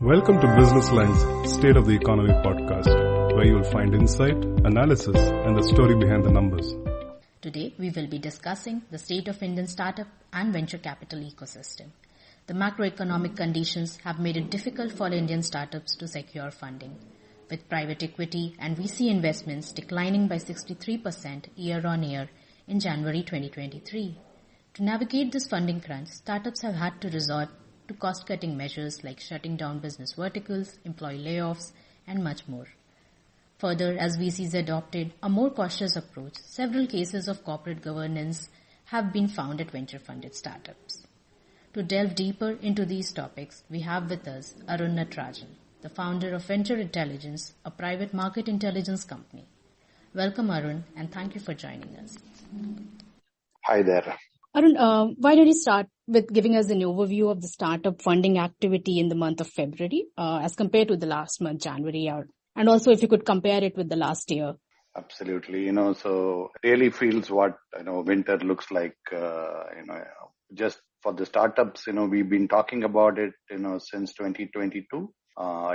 Welcome to Business Line's State of the Economy podcast, where you will find insight, analysis, and the story behind the numbers. Today, we will be discussing the state of Indian startup and venture capital ecosystem. The macroeconomic conditions have made it difficult for Indian startups to secure funding, with private equity and VC investments declining by 63% year-on-year in January 2023. To navigate this funding crunch, startups have had to resort to cost-cutting measures like shutting down business verticals, employee layoffs, and much more. Further, as VCs adopted a more cautious approach, several cases of corporate governance have been found at venture-funded startups. To delve deeper into these topics, we have with us Arun Natrajan, the founder of Venture Intelligence, a private market intelligence company. Welcome, Arun, and thank you for joining us. Hi there. Arun, why don't you start with giving us an overview of the startup funding activity in the month of February as compared to the last month, January, and also if you could compare it with the last year. Absolutely. So it really feels what, winter looks like, just for the startups, we've been talking about it, since 2022.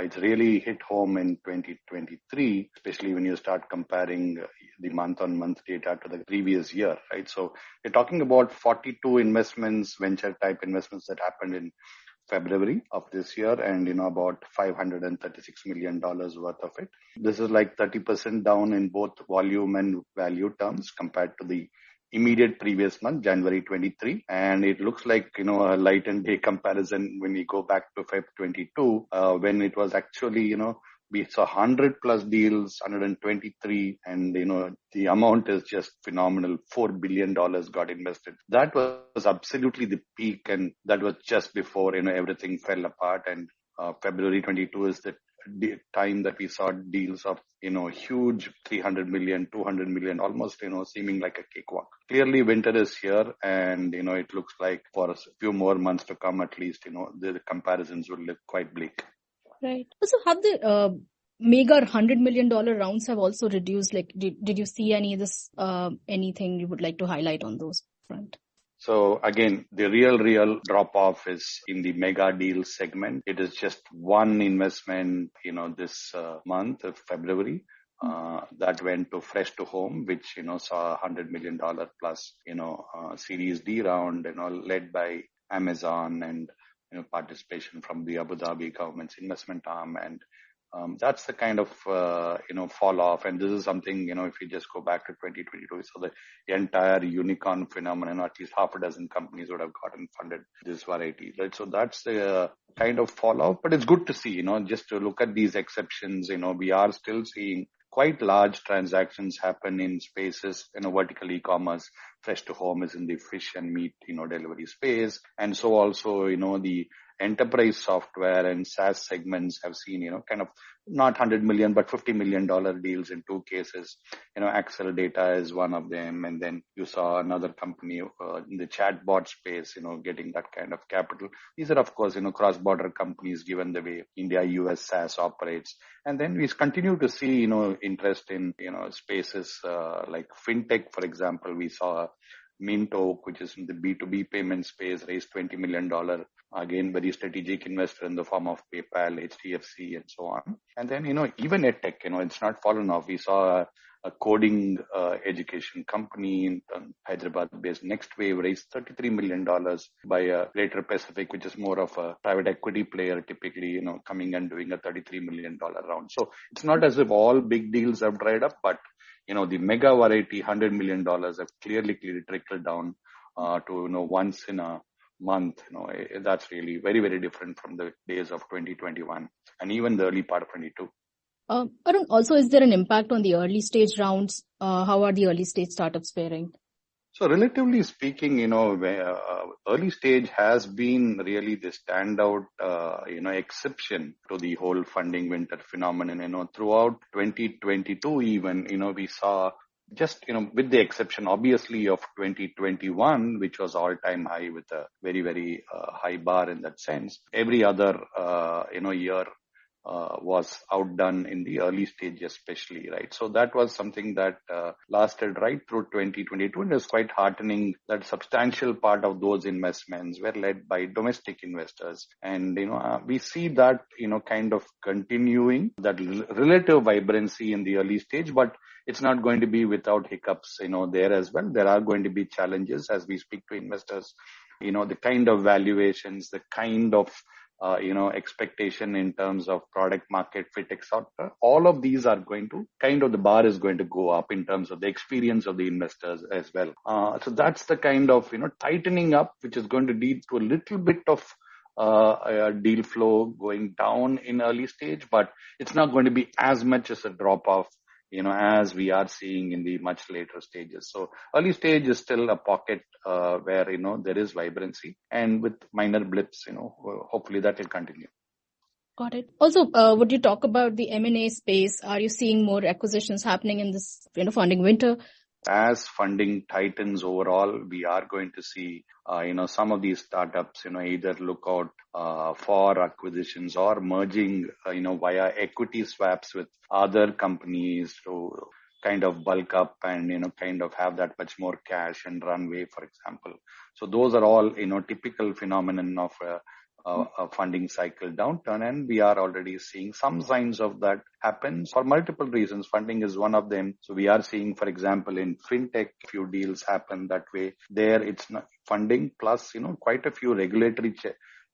It's really hit home in 2023, especially when you start comparing the month-on-month data to the previous year, right? So we're talking about 42 investments, venture-type investments that happened in February of this year, and about $536 million worth of it. This is like 30% down in both volume and value terms compared to the immediate previous month, January 23. And it looks like, a light and day comparison when we go back to Feb 22, when it was actually, we saw 100 plus deals, 123, and, the amount is just phenomenal. $4 billion got invested. That was absolutely the peak, and that was just before, everything fell apart. And February 22 is the time that we saw deals of, huge 300 million, 200 million, almost, seeming like a cakewalk. Clearly winter is here, and, it looks like for a few more months to come, at least, the comparisons will look quite bleak. Right. So have the mega $100 million rounds have also reduced? Like, did you see anything you would like to highlight on those front? So again, the real drop off is in the mega deal segment. It is just one investment, this month of February, that went to Fresh to Home, which, saw $100 million plus, Series D round, led by Amazon and, participation from the Abu Dhabi government's investment arm. And that's the kind of, fall off. And this is something, if you just go back to 2022, so the entire unicorn phenomenon, at least half a dozen companies would have gotten funded this variety, right? So that's the kind of fall off, but it's good to see, just to look at these exceptions, we are still seeing quite large transactions happen in spaces, vertical e-commerce. Fresh to Home is in the fish and meat, delivery space. And so also, the enterprise software and SaaS segments have seen, kind of not 100 million, but $50 million deals in two cases. Axel Data is one of them. And then you saw another company in the chatbot space, getting that kind of capital. These are, of course, cross-border companies, given the way India-US SaaS operates. And then we continue to see, interest in, spaces like fintech, for example. We saw Minto, which is in the B2B payment space, raised $20 million. Again, very strategic investor in the form of PayPal, HDFC, and so on. And then, even EdTech, it's not fallen off. We saw a coding education company in Hyderabad-based Next Wave raised $33 million by Greater Pacific, which is more of a private equity player, typically, coming and doing a $33 million round. So it's not as if all big deals have dried up, but the mega variety, $100 million have clearly trickled down to, once in a month. That's really very, very different from the days of 2021 and even the early part of 22. Arun, also, is there an impact on the early stage rounds? How are the early stage startups faring? So relatively speaking, early stage has been really the standout, exception to the whole funding winter phenomenon. Throughout 2022, even, we saw just, with the exception, obviously, of 2021, which was all-time high with a very, very high bar in that sense. Every other, year was outdone in the early stage especially, right? So that was something that lasted right through 2022, and it's quite heartening that substantial part of those investments were led by domestic investors. And, we see that, kind of continuing that relative vibrancy in the early stage, but it's not going to be without hiccups, there as well. There are going to be challenges as we speak to investors, the kind of valuations, the kind of expectation in terms of product market fit, etc. All of these are going to the bar is going to go up in terms of the experience of the investors as well. So that's the kind of, tightening up, which is going to lead to a little bit of deal flow going down in early stage, but it's not going to be as much as a drop off, as we are seeing in the much later stages. So early stage is still a pocket where, there is vibrancy, and with minor blips, hopefully that will continue. Got it. Also, would you talk about the M&A space? Are you seeing more acquisitions happening in this, funding winter? As funding tightens overall, we are going to see, some of these startups, either look out for acquisitions or merging, via equity swaps with other companies to kind of bulk up and, kind of have that much more cash and runway, for example. So those are all, typical phenomenon of a funding cycle downturn, and we are already seeing some signs of that happen for multiple reasons. Funding is one of them. So we are seeing, for example, in fintech, few deals happen that way. There it's not funding plus, quite a few regulatory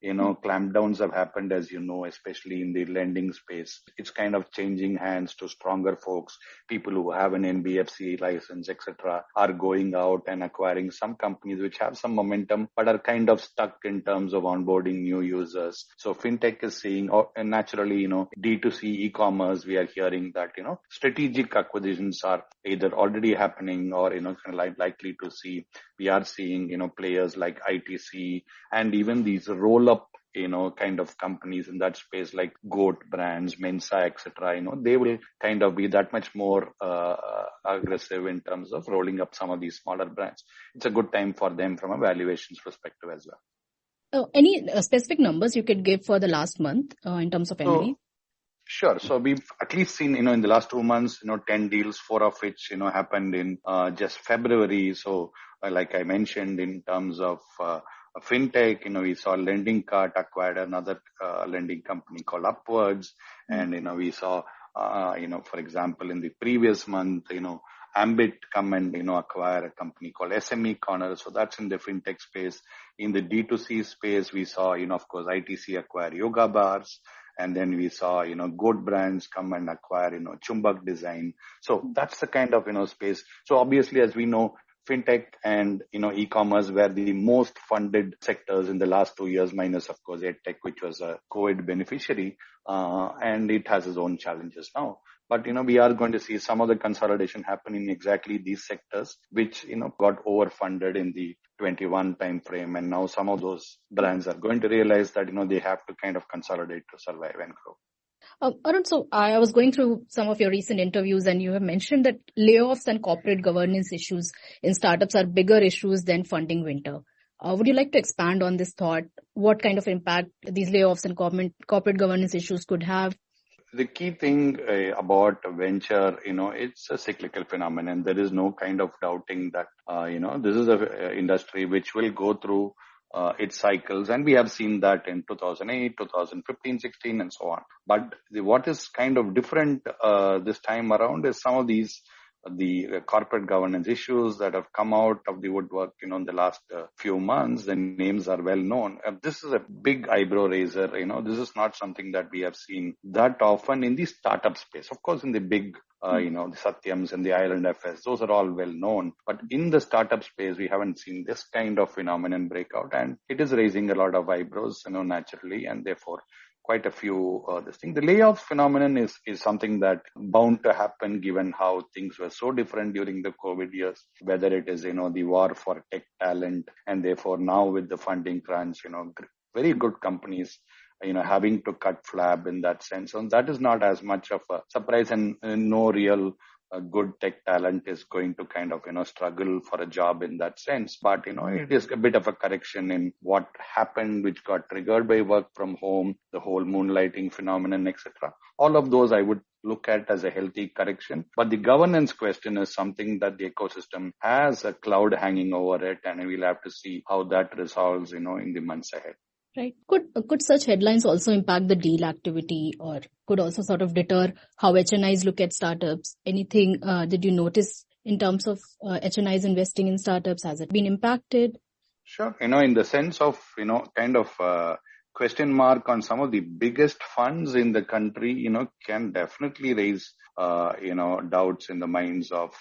clampdowns have happened, as especially in the lending space. It's kind of changing hands to stronger folks. People who have an NBFC license, etc., are going out and acquiring some companies which have some momentum but are kind of stuck in terms of onboarding new users. So fintech is seeing, and naturally, D2C e-commerce, we are hearing that, strategic acquisitions are either already happening or, kind of likely to see. We are seeing, players like ITC and even these roll-up, kind of companies in that space like Goat Brands, Mensa, etc. They will kind of be that much more aggressive in terms of rolling up some of these smaller brands. It's a good time for them from a valuations perspective as well. Any specific numbers you could give for the last month in terms of M&A? Sure. So we've at least seen, in the last 2 months, 10 deals, 4 of which, happened in just February. So like I mentioned, in terms of fintech, we saw Lending Cart acquired another lending company called Upwards. And, we saw, for example, in the previous month, Ambit come and, acquire a company called SME Corner. So that's in the fintech space. In the D2C space, we saw, of course, ITC acquire Yoga Bars. And then we saw, Goat Brands come and acquire, Chumbak Design. So that's the kind of, space. So obviously, as we know, fintech and, e-commerce were the most funded sectors in the last 2 years, minus, of course, EdTech, which was a COVID beneficiary. And it has its own challenges now. But, we are going to see some of the consolidation happen in exactly these sectors, which, got overfunded in the 21 time frame. And now some of those brands are going to realize that, they have to kind of consolidate to survive and grow. Arun, so I was going through some of your recent interviews, and you have mentioned that layoffs and corporate governance issues in startups are bigger issues than funding winter. Would you like to expand on this thought? What kind of impact these layoffs and corporate governance issues could have? The key thing about venture, it's a cyclical phenomenon. There is no kind of doubting that, this is an industry which will go through its cycles. And we have seen that in 2008, 2015, 16, and so on. But what is kind of different this time around is some of these the corporate governance issues that have come out of the woodwork, in the last few months. The names are well known. This is a big eyebrow raiser. This is not something that we have seen that often in the startup space. Of course, in the big, the Satyams and the Island FS, those are all well known. But in the startup space, we haven't seen this kind of phenomenon break out, and it is raising a lot of eyebrows, naturally, and therefore quite a few this thing. The layoff phenomenon is something that bound to happen given how things were so different during the COVID years, whether it is, the war for tech talent, and therefore now with the funding crunch, very good companies, having to cut flab in that sense. And that is not as much of a surprise, and no real a good tech talent is going to kind of, struggle for a job in that sense. But, it is a bit of a correction in what happened, which got triggered by work from home, the whole moonlighting phenomenon, etc. All of those I would look at as a healthy correction. But the governance question is something that the ecosystem has a cloud hanging over it, and we'll have to see how that resolves, in the months ahead. Right. Could such headlines also impact the deal activity, or could also sort of deter how HNIs look at startups? Anything did you notice in terms of HNIs investing in startups? Has it been impacted? Sure. In the sense of, kind of question mark on some of the biggest funds in the country, can definitely raise, doubts in the minds of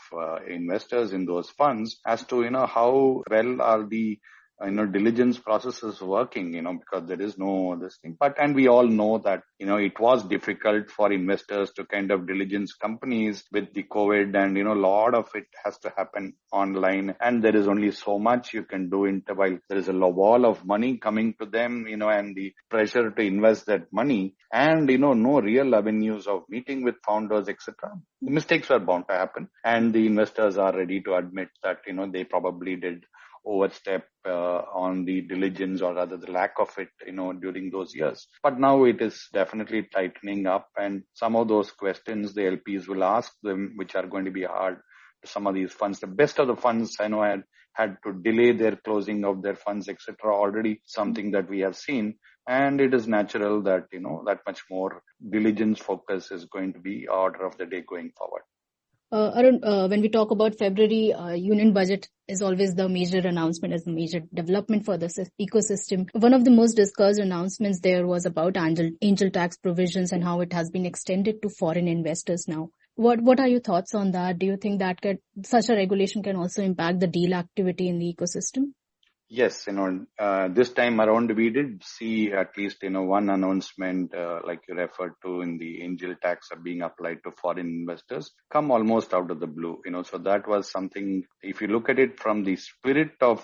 investors in those funds as to, how well are the diligence process is working, because there is no this thing. And we all know that, it was difficult for investors to kind of diligence companies with the COVID, and, a lot of it has to happen online, and there is only so much you can do while there is a wall of money coming to them, and the pressure to invest that money, and, no real avenues of meeting with founders, etc. The mistakes are bound to happen, and the investors are ready to admit that, they probably did overstep on the diligence, or rather the lack of it, during those years. But now it is definitely tightening up, and some of those questions the LPs will ask them, which are going to be hard to some of these funds. The best of the funds I know had to delay their closing of their funds, etc. Already something that we have seen. And it is natural that, that much more diligence focus is going to be order of the day going forward. Arun, when we talk about February, union budget is always the major announcement, as the major development for the ecosystem. One of the most discussed announcements there was about angel tax provisions and how it has been extended to foreign investors now. What are your thoughts on that? Do you think that such a regulation can also impact the deal activity in the ecosystem? Yes, this time around we did see at least, one announcement, like you referred to, in the angel tax being applied to foreign investors, come almost out of the blue, so that was something, if you look at it from the spirit of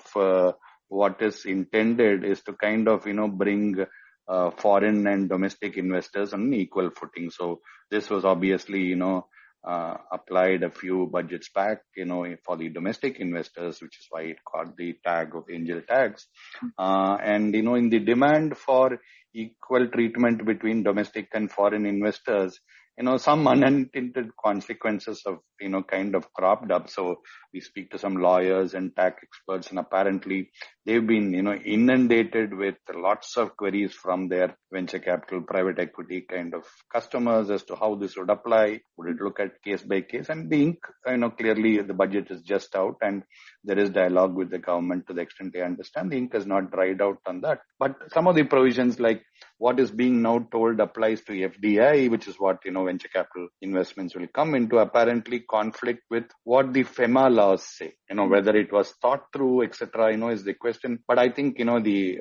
what is intended, is to kind of, bring foreign and domestic investors on an equal footing. So this was obviously, applied a few budgets back, for the domestic investors, which is why it got the tag of angel tax. And, in the demand for equal treatment between domestic and foreign investors, some unintended consequences of, kind of cropped up. So we speak to some lawyers and tax experts, and apparently they've been, inundated with lots of queries from their venture capital, private equity kind of customers as to how this would apply. Would it look at case by case? And the ink, clearly the budget is just out, and there is dialogue with the government to the extent they understand. The ink has not dried out on that. But some of the provisions, like what is being now told applies to FDI, which is what, venture capital investments will come into, apparently conflict with what the FEMA laws say. Whether it was thought through, etc., is the question. But I think,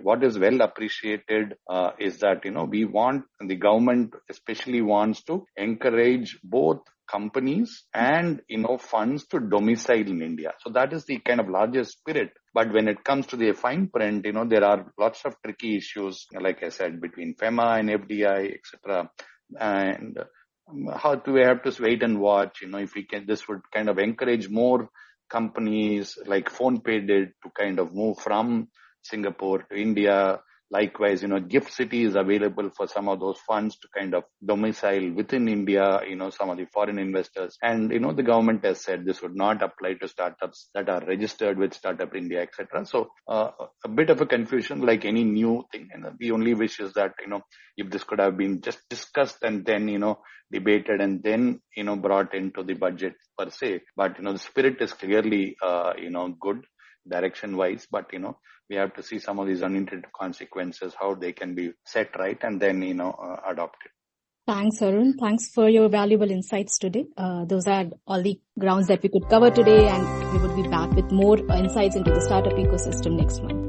what is well appreciated is that, the government especially wants to encourage both companies and, funds to domicile in India. So that is the kind of largest spirit. But when it comes to the fine print, there are lots of tricky issues, like I said, between FEMA and FDI, etc. And how do we have to wait and watch? If we can, this would kind of encourage more companies like PhonePe did to kind of move from Singapore to India. Likewise, GIFT City is available for some of those funds to kind of domicile within India, some of the foreign investors. And, the government has said this would not apply to startups that are registered with Startup India, etc. So a bit of a confusion, like any new thing. And the only wish is that, if this could have been just discussed and then, debated and then, brought into the budget per se. But, the spirit is clearly, good direction wise, but, we have to see some of these unintended consequences, how they can be set right and then, adopted. Thanks, Arun. Thanks for your valuable insights today. Those are all the grounds that we could cover today, and we will be back with more insights into the startup ecosystem next month.